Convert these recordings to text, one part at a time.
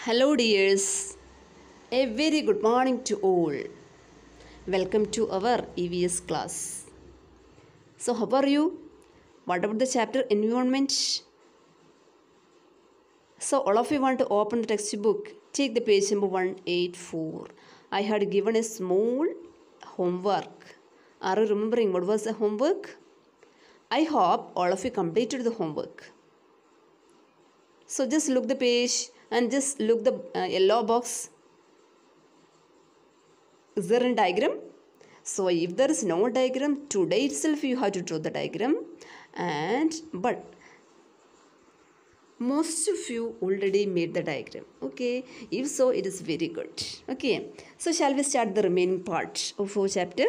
Hello, dears. A very good morning to all. Welcome to our EVS class. So, how are you? What about the chapter environment? So, all of you want to open the textbook. Take the page number 184. I had given a small homework. Are you remembering what was the homework? I hope all of you completed the homework. So, just look the page and just look the yellow box. Is there a diagram? So if there is no diagram, today itself you have to draw the diagram. But most of you already made the diagram. Okay. If so, it is very good. Okay. So shall we start the remaining part of our chapter?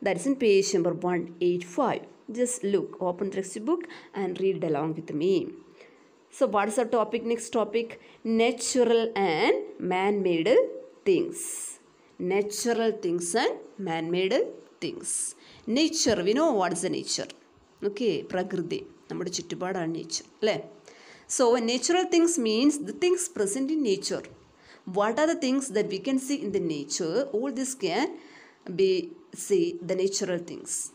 That is in page number 185. Just look, open the textbook and read along with me. So what is our topic? Next topic, natural and man-made things. Natural things and man-made things. Nature, we know what is the nature. Okay, prakriti. Nammade chuttupaadanu nature. Alle? So natural things means the things present in nature. What are the things that we can see in the nature? All this can be the natural things.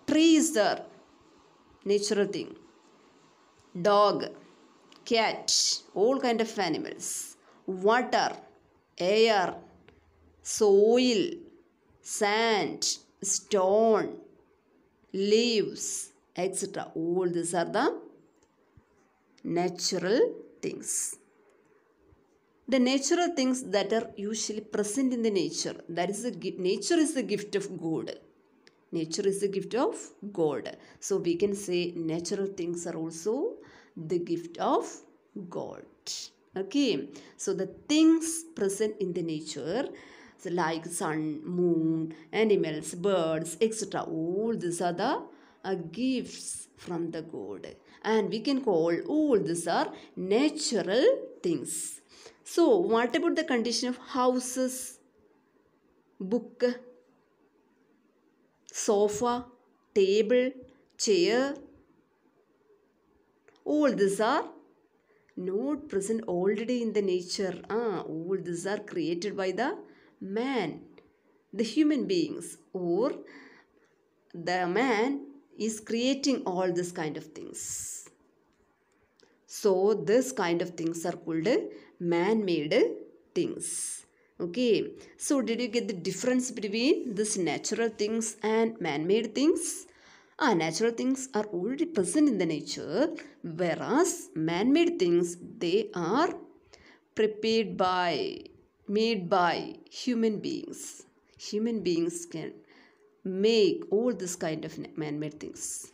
Tree is there, natural thing. Dog, cat, all kind of animals. Water, air, soil, sand, stone, leaves, etc. All these are the natural things. The natural things that are usually present in the nature. That is nature is the gift of God. Nature is the gift of God. So we can say natural things are also the gift of God. Okay. So the things present in the nature, like sun, moon, animals, birds, etc. All these are the gifts from the God. And we can call all these are natural things. So what about the condition of houses, book, sofa, table, chair? All these are not present already in the nature. All these are created by the man, the human beings, or the man is creating all this kind of things. So this kind of things are called man-made things. Okay. So did you get the difference between this natural things and man-made things? Natural things are already present in the nature, whereas man-made things, they are made by human beings. Human beings can make all this kind of man-made things.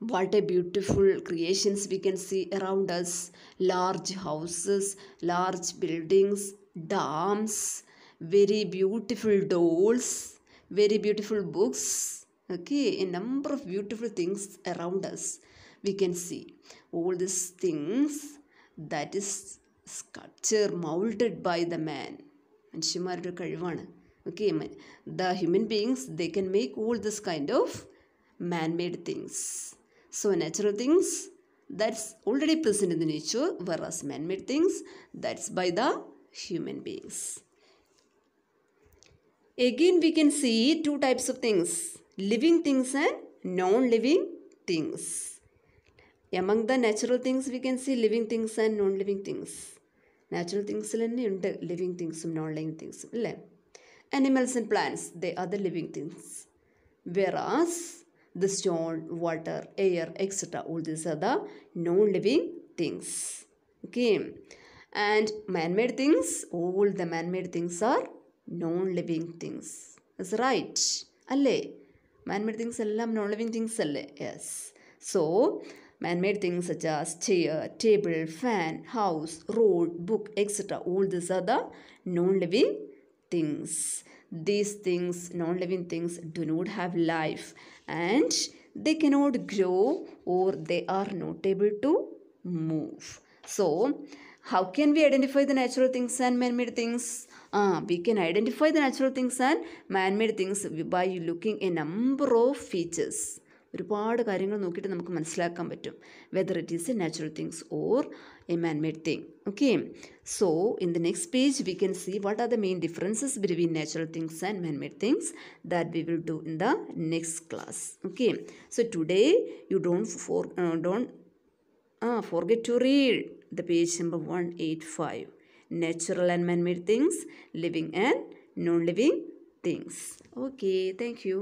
What a beautiful creations we can see around us. Large houses, large buildings, dams, very beautiful dolls, very beautiful books. Okay, a number of beautiful things around us we can see. All these things that is sculpture molded by the man. Okay, the human beings, they can make all this kind of man-made things. So natural things, that's already present in the nature, whereas man-made things, that's by the human beings. Again, we can see two types of things, living things and non-living things. Among the natural things, we can see living things and non-living things. Natural things are living things and non-living things. Animals and plants, they are the living things. Whereas the stone, water, air, etc. all these are the non-living things. Okay. And man-made things, all the man-made things are non-living things. That's right. Alle. Man-made things are non-living things. Yes. So, man-made things such as chair, table, fan, house, road, book, etc. all these are the non-living things. These things, non-living things, do not have life and they cannot grow or they are not able to move. So, how can we identify the natural things and man-made things? We can identify the natural things and man-made things by looking a number of features. ഒരുപാട് കാര്യങ്ങൾ നോക്കിയിട്ട് നമുക്ക് മനസ്സിലാക്കാൻ പറ്റും whether it is a natural things or a man made thing. Okay, so in the next page we can see what are the main differences between natural things and man made things that we will do in the next class. Okay, so today you don't forget to read the page number 185, natural and man-made things, living and non-living things. Okay, thank you.